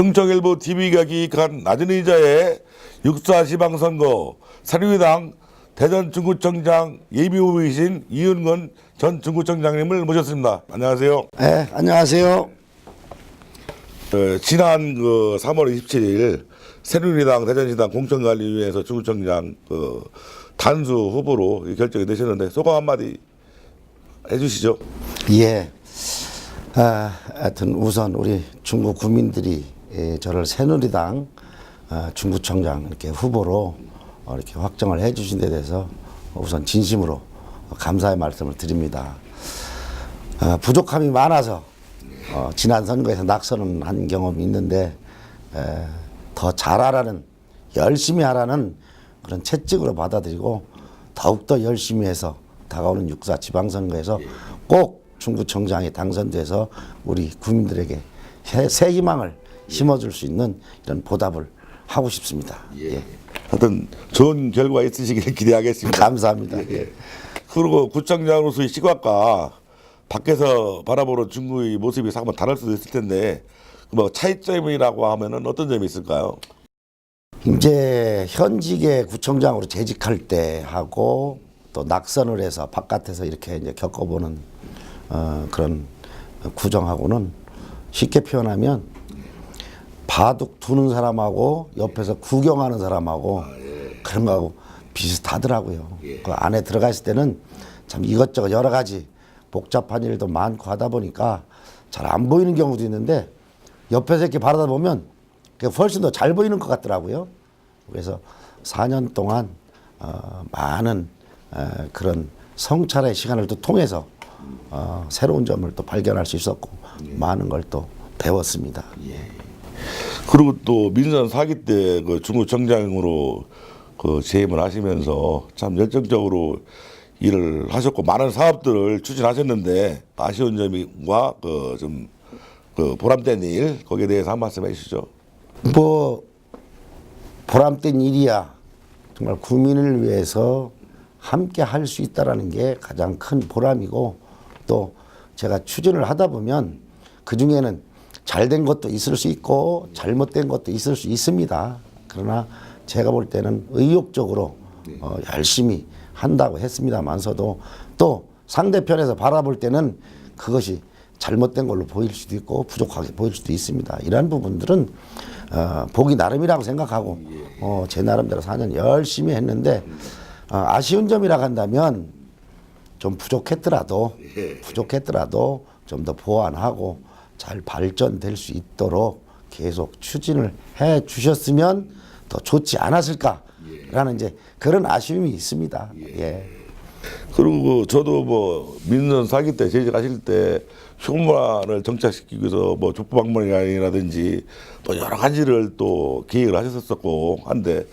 충청일보 TV가 기획한 낮은 의자의 육사 지방선거 새누리당 대전 중구청장 예비후보이신 이은건 전 중구청장님을 모셨습니다. 안녕하세요. 네, 안녕하세요. 지난 3월 27일 새누리당 대전시당 공천관리위원회에서 중구청장 단수 후보로 결정이 되셨는데 소감 한마디 해주시죠. 예. 하여튼 우선 우리 중구 구민들이 저를 새누리당 중구청장 이렇게 후보로 이렇게 확정을 해주신 데 대해서 우선 진심으로 감사의 말씀을 드립니다. 부족함이 많아서 지난 선거에서 낙선은 한 경험이 있는데 더 잘하라는, 열심히 하라는 그런 채찍으로 받아들이고 더욱더 열심히 해서 다가오는 육사 지방선거에서 꼭 중구청장이 당선돼서 우리 국민들에게 새 희망을 심어줄 수 있는 이런 보답을 하고 싶습니다. 예. 하여튼 좋은 결과 있으시길 기대하겠습니다. 감사합니다. 예. 그리고 구청장으로서의 시각과 밖에서 바라보는 중구의 모습이 한번 다를 수도 있을 텐데 뭐 차이점이라고 하면은 어떤 점이 있을까요? 이제 현직의 구청장으로 재직할 때 하고 또 낙선을 해서 바깥에서 이렇게 이제 겪어보는 그런 구정하고는 쉽게 표현하면 바둑 두는 사람하고 옆에서 구경하는 사람하고 그런 거하고 비슷하더라고요. 그 안에 들어가 있을 때는 참 이것저것 여러 가지 복잡한 일도 많고 하다 보니까 잘 안 보이는 경우도 있는데 옆에서 이렇게 바라다 보면 훨씬 더 잘 보이는 것 같더라고요. 그래서 4년 동안 많은 그런 성찰의 시간을 또 통해서 새로운 점을 또 발견할 수 있었고 많은 걸 또 배웠습니다. 그리고 또 민선 4기 때 그 중구청장으로 재임을 하시면서 참 열정적으로 일을 하셨고 많은 사업들을 추진하셨는데 아쉬운 점과 좀 보람된 일 거기에 대해서 한 말씀 해주시죠. 뭐 보람된 일이야 정말 국민을 위해서 함께 할 수 있다라는 게 가장 큰 보람이고 또 제가 추진을 하다 보면 그 중에는 잘된 것도 있을 수 있고 잘못된 것도 있을 수 있습니다. 그러나 제가 볼 때는 의욕적으로 열심히 한다고 했습니다만서도 또 상대편에서 바라볼 때는 그것이 잘못된 걸로 보일 수도 있고 부족하게 보일 수도 있습니다. 이러한 부분들은 보기 나름이라고 생각하고 제 나름대로 4년 열심히 했는데 아쉬운 점이라고 한다면 좀 부족했더라도 좀 더 보완하고 잘 발전될 수 있도록 계속 추진을 해 주셨으면 더 좋지 않았을까라는 이제 그런 아쉬움이 있습니다. 예. 그리고 저도 뭐 민선 4기 때 재직하실 때 휴무란을 정착시키기 위해서 뭐 족보방문이라든지 뭐 여러 가지를 또 계획을 하셨었고 한데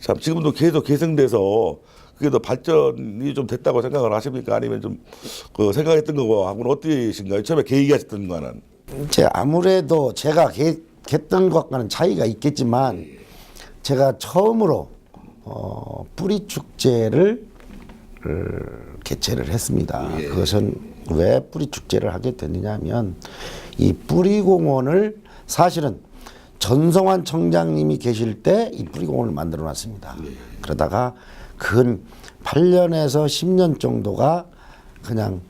참 지금도 계속 개선돼서 그게 더 발전이 좀 됐다고 생각을 하십니까? 아니면 좀 생각했던 거하고는 어떠신가요? 처음에 계획하셨던 거는? 이제 아무래도 제가 계획했던 것과는 차이가 있겠지만 제가 처음으로 뿌리 축제를 개최를 했습니다. 그것은 왜 뿌리 축제를 하게 됐느냐면 이 뿌리공원을 사실은 전성환 청장님이 계실 때 이 뿌리공원을 만들어 놨습니다. 그러다가 근 8년에서 10년 정도가 그냥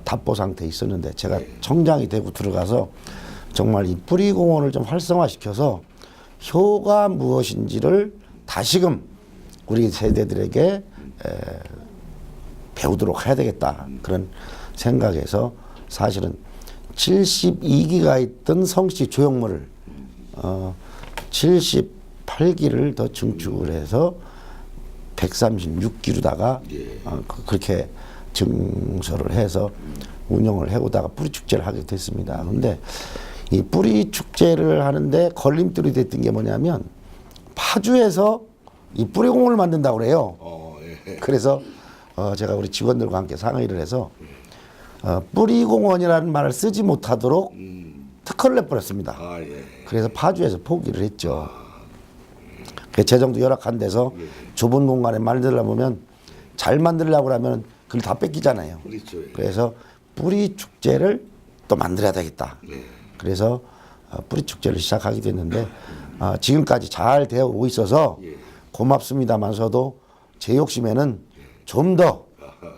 답보 상태에 있었는데 제가 청장이 되고 들어가서 정말 이 뿌리공원을 좀 활성화시켜서 효가 무엇인지를 다시금 우리 세대들에게 배우도록 해야 되겠다 그런 생각에서 사실은 72기가 있던 성씨 조형물을 78기를 더 증축을 해서 136기로다가 그렇게 증설을 해서 운영을 해오다가 뿌리축제를 하게 됐습니다. 그런데 이 뿌리축제를 하는데 걸림돌이 됐던 게 뭐냐면 파주에서 이 뿌리공원을 만든다고 그래요. 그래서 제가 우리 직원들과 함께 상의를 해서 뿌리공원이라는 말을 쓰지 못하도록 특허를 내버렸습니다. 그래서 파주에서 포기를 했죠. 재정도 열악한 데서 좁은 공간에 만들려고 보면 잘 만들려고 하면 그걸 다 뺏기잖아요. 그래서 뿌리 축제를 또 만들어야 되겠다. 그래서 뿌리 축제를 시작하게 됐는데 지금까지 잘 되어 오고 있어서 고맙습니다만서도 제 욕심에는 좀 더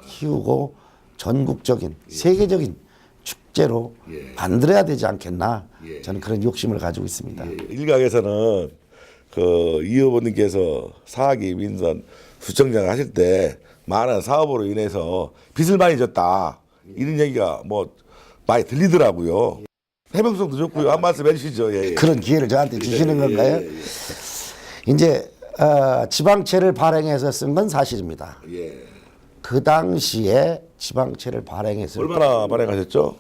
키우고 전국적인 세계적인 축제로 만들어야 되지 않겠나 저는 그런 욕심을 가지고 있습니다. 일각에서는 그 이 후보님께서 사기 민선 수청장 하실 때 많은 사업으로 인해서 빚을 많이 졌다 이런 얘기가 뭐 많이 들리더라고요. 해명성도 좋고요. 한 말씀 해주시죠. 예, 예. 그런 기회를 저한테 주시는 건가요? 이제 지방채를 발행해서 쓴 건 사실입니다. 예. 그 당시에 지방채를 발행했을 때 얼마나 발행하셨죠?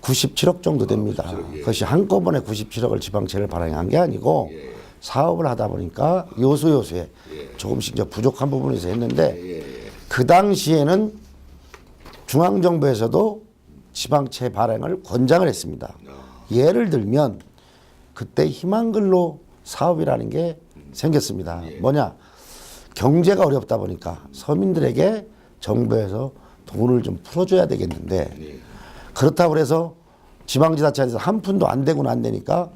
97억 정도 됩니다. 그것이 한꺼번에 97억을 지방채를 발행한 게 아니고 사업을 하다 보니까 요소요소에 조금씩 이제 부족한 부분에서 했는데 그 당시에는 중앙정부에서도 지방채 발행을 권장을 했습니다. 예를 들면 그때 희망근로 사업이라는 게 생겼습니다. 뭐냐? 경제가 어렵다 보니까 서민들에게 정부에서 돈을 좀 풀어줘야 되겠는데 그렇다고 해서 지방지자체에서 한 푼도 안 되고는 안 되니까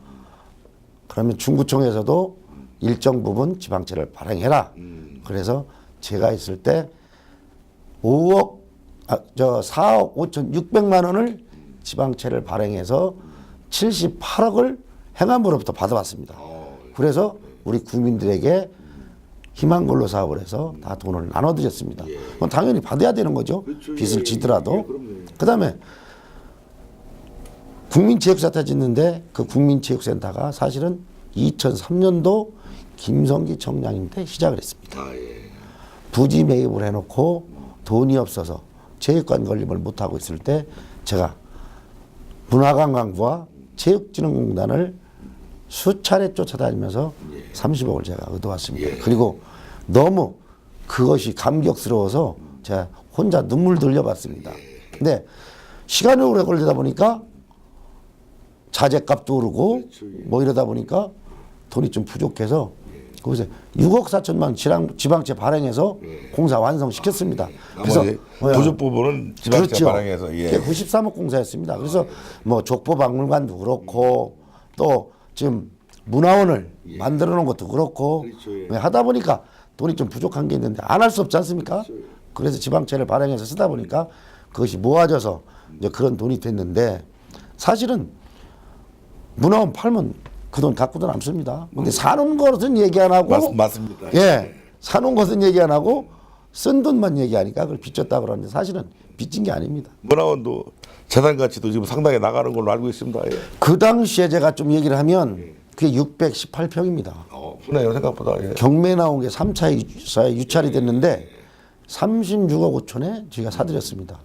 그러면 중구청에서도 일정 부분 지방채를 발행해라. 그래서 제가 있을 때 4억 5,600만 원을 지방채를 발행해서 78억을 행안부로부터 받아왔습니다. 그래서 우리 국민들에게 희망근로 사업을 해서 다 돈을 나눠드렸습니다. 그건 당연히 받아야 되는 거죠. 빚을 지더라도. 그다음에 국민체육센터 짓는데 그 국민체육센터가 사실은 2003년도 김성기 청장님 때 시작을 했습니다. 부지 매입을 해놓고 돈이 없어서 체육관 건립을 못하고 있을 때 제가 문화관광부와 체육진흥공단을 수차례 쫓아다니면서 30억을 제가 얻어왔습니다. 그리고 너무 그것이 감격스러워서 제가 혼자 눈물 돌려봤습니다. 근데 시간이 오래 걸리다 보니까 자재값도 오르고 뭐 이러다 보니까 돈이 좀 부족해서 거기서 6억 4천만 원 지방채 발행해서 공사 완성시켰습니다. 그래서 부족 부분은 지방채 그렇죠. 발행해서 93억 공사였습니다. 그래서 뭐 족보박물관도 그렇고 또 지금 문화원을 만들어 놓은 것도 그렇고 하다 보니까 돈이 좀 부족한 게 있는데 안 할 수 없지 않습니까? 그래서 지방채를 발행해서 쓰다 보니까 그것이 모아져서 이제 그런 돈이 됐는데 사실은 문화원 팔면 그 돈 갖고도 남습니다. 근데 사놓은 것은 얘기 안 하고 맞습니다. 예, 사놓은 것은 얘기 안 하고 쓴 돈만 얘기하니까 그걸 빚졌다 그러는데 사실은 빚진 게 아닙니다. 문화원도 재산 가치도 지금 상당히 나가는 걸로 알고 있습니다. 예. 그 당시에 제가 좀 얘기를 하면 그게 618평입니다. 그네요 생각보다. 예. 경매 나온 게 3차 유찰이 됐는데 36억 5천에 저희가 사드렸습니다.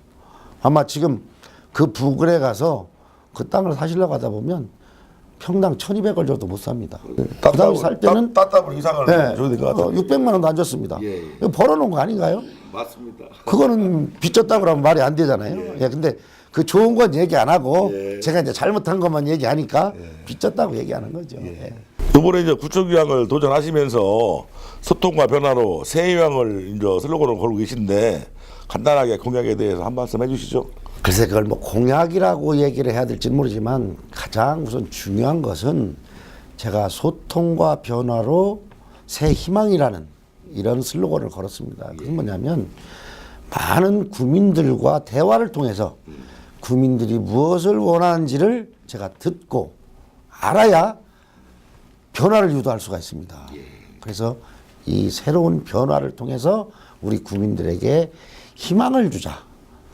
아마 지금 그 부근에 가서 그 땅을 사시려고 하다 보면 평당 1,200원 정도 못 삽니다. 그 당시 살 때는 따따블 이상을 줘야 될 것 같아요. 600만 원도 안 줬습니다. 이거 벌어놓은 거 아닌가요? 맞습니다. 그거는 빚졌다고 하면 말이 안 되잖아요. 예, 근데 그 좋은 건 얘기 안 하고 제가 이제 잘못한 것만 얘기하니까 빚졌다고 얘기하는 거죠. 예. 이번에 이제 구축유항을 도전하시면서 소통과 변화로 새 유항을 이제 슬로건을 걸고 계신데 간단하게 공약에 대해서 한 말씀 해주시죠. 글쎄 그걸 뭐 공약이라고 얘기를 해야 될지는 모르지만 가장 우선 중요한 것은 제가 소통과 변화로 새 희망이라는 이런 슬로건을 걸었습니다. 그게 뭐냐면 많은 국민들과 대화를 통해서 국민들이 무엇을 원하는지를 제가 듣고 알아야 변화를 유도할 수가 있습니다. 그래서 이 새로운 변화를 통해서 우리 국민들에게 희망을 주자,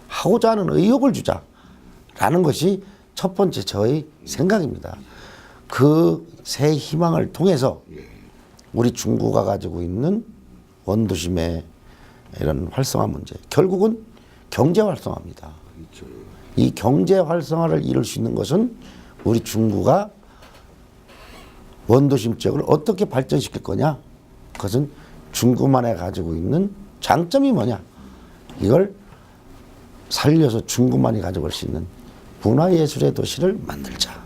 하고자 하는 의욕을 주자라는 것이 첫 번째 저의 생각입니다. 그 새 희망을 통해서 우리 중구가 가지고 있는 원도심의 이런 활성화 문제, 결국은 경제 활성화입니다. 이 경제 활성화를 이룰 수 있는 것은 우리 중구가 원도심 지역을 어떻게 발전시킬 거냐? 그것은 중구만에 가지고 있는 장점이 뭐냐? 이걸 살려서 중구만이 가져갈 수 있는 문화예술의 도시를 만들자.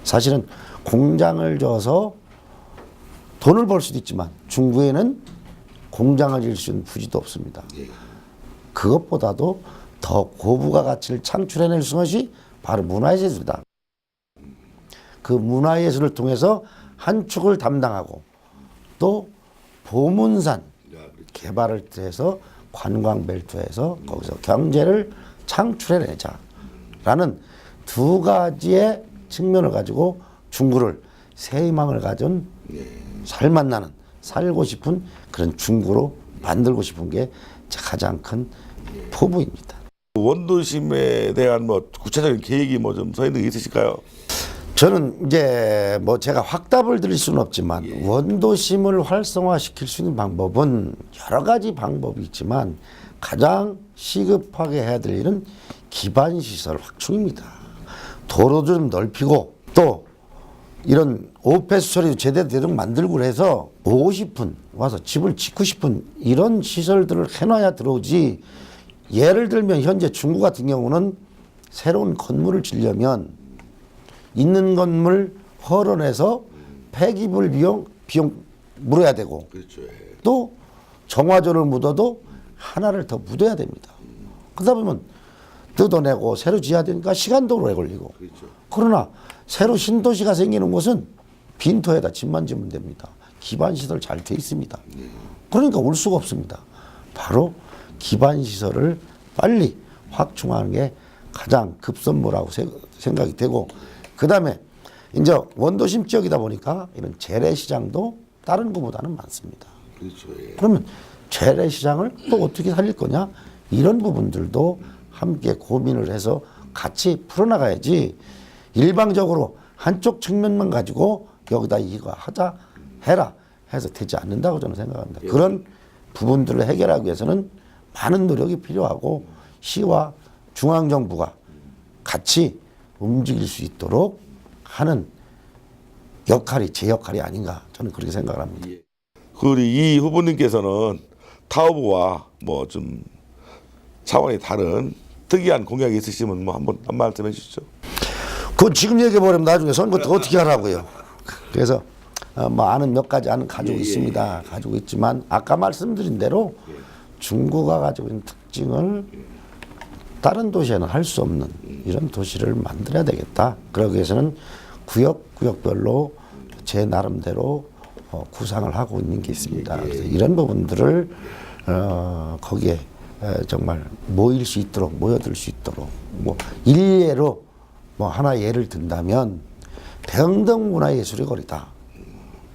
사실은 공장을 줘서 돈을 벌 수도 있지만 중구에는 공장을 지을 수 있는 부지도 없습니다. 그것보다도 더 고부가 가치를 창출해낼 수 것이 바로 문화예술이다. 그 문화예술을 통해서 한 축을 담당하고 또 보문산 개발을 해서 관광벨트에서 거기서 경제를 창출해내자라는 두 가지의 측면을 가지고 중구를 새 희망을 가진 살맛 나는 살고 싶은 그런 중구로 만들고 싶은 게 제 가장 큰 포부입니다. 원도심에 대한 뭐 구체적인 계획이 뭐 좀 서 있는 게 있으실까요? 저는 이제 뭐 제가 확답을 드릴 수는 없지만 원도심을 활성화시킬 수 있는 방법은 여러 가지 방법이 있지만 가장 시급하게 해야 될 일은 기반 시설 확충입니다. 도로도 좀 넓히고 또 이런 오페스 처리도 제대로 만들고 해서 오고 싶은 와서 집을 짓고 싶은 이런 시설들을 해놔야 들어오지. 예를 들면 현재 중구 같은 경우는 새로운 건물을 지려면 있는 건물 헐어내서 폐기물 비용 물어야 되고 그렇죠. 또 정화조를 묻어도 하나를 더 묻어야 됩니다. 그러다 보면 뜯어내고 새로 지어야 되니까 시간도 오래 걸리고. 그렇죠. 그러나 새로 신도시가 생기는 곳은 빈터에다 집만 지으면 됩니다. 기반시설 잘 돼 있습니다. 그러니까 올 수가 없습니다. 바로 기반시설을 빨리 확충하는 게 가장 급선무라고 생각이 되고, 그 다음에 이제 원도심 지역이다 보니까 이런 재래시장도 다른 것보다는 많습니다. 그렇죠. 예. 그러면 재래시장을 또 어떻게 살릴 거냐? 이런 부분들도 함께 고민을 해서 같이 풀어나가야지 일방적으로 한쪽 측면만 가지고 여기다 이거 하자 해라 해서 되지 않는다고 저는 생각합니다. 그런 부분들을 해결하기 위해서는 많은 노력이 필요하고 시와 중앙정부가 같이 움직일 수 있도록 하는 역할이 제 역할이 아닌가 저는 그렇게 생각을 합니다. 그리고 이 후보님께서는 타후보와 뭐 좀 차원이 다른 특이한 공약이 있으시면 뭐 한번 한 말씀 해주시죠. 그건 지금 얘기해버리면 나중에 선거 때 어떻게 하라고요. 그래서 뭐 아는 몇 가지 아는 가지고 있습니다. 가지고 있지만 아까 말씀드린 대로 중구가 가지고 있는 특징을 다른 도시에는 할 수 없는 이런 도시를 만들어야 되겠다. 그러기 위해서는 구역별로 제 나름대로 구상을 하고 있는 게 있습니다. 그래서 이런 부분들을 거기에 정말 모일 수 있도록 모여들 수 있도록 뭐 일례로 뭐 하나 예를 든다면 병덕 문화예술의 거리다.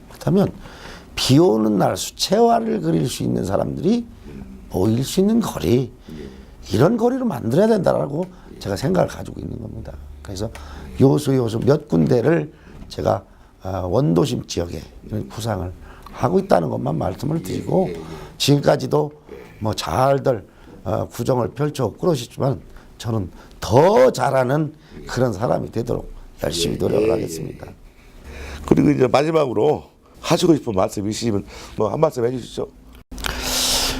그렇다면 비 오는 날 수채화를 그릴 수 있는 사람들이 모일 수 있는 거리, 이런 거리를 만들어야 된다라고 제가 생각을 가지고 있는 겁니다. 그래서 요소 몇 군데를 제가 원도심 지역에 이런 구상을 하고 있다는 것만 말씀을 드리고, 지금까지도 뭐 잘들 구정을 펼쳐 그러시지만 저는 더 잘하는 그런 사람이 되도록 열심히 노력을 하겠습니다. 그리고 이제 마지막으로 하시고 싶은 말씀 있으시면 뭐 한 말씀 해주시죠.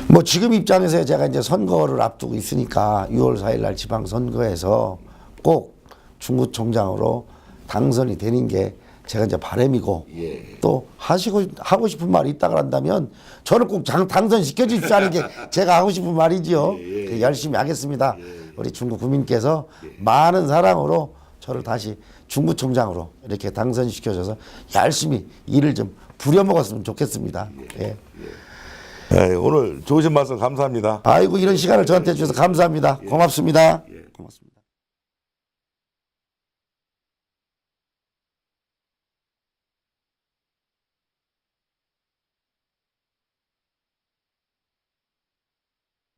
뭐 지금 입장에서 제가 이제 선거를 앞두고 있으니까 6월 4일 날 지방선거에서 꼭 중구청장으로 당선이 되는 게 제가 이제 바람이고, 또 하고 싶은 말이 있다고 한다면 저를 꼭 당선시켜 주십시오 하는 게 제가 하고 싶은 말이지요. 열심히 하겠습니다. 우리 중구 구민께서 많은 사랑으로 저를 다시 중구청장으로 이렇게 당선시켜줘서 열심히 일을 좀 부려먹었으면 좋겠습니다. 예. 네, 오늘 좋으신 말씀 감사합니다. 아이고 이런 시간을 저한테 주셔서 감사합니다. 고맙습니다.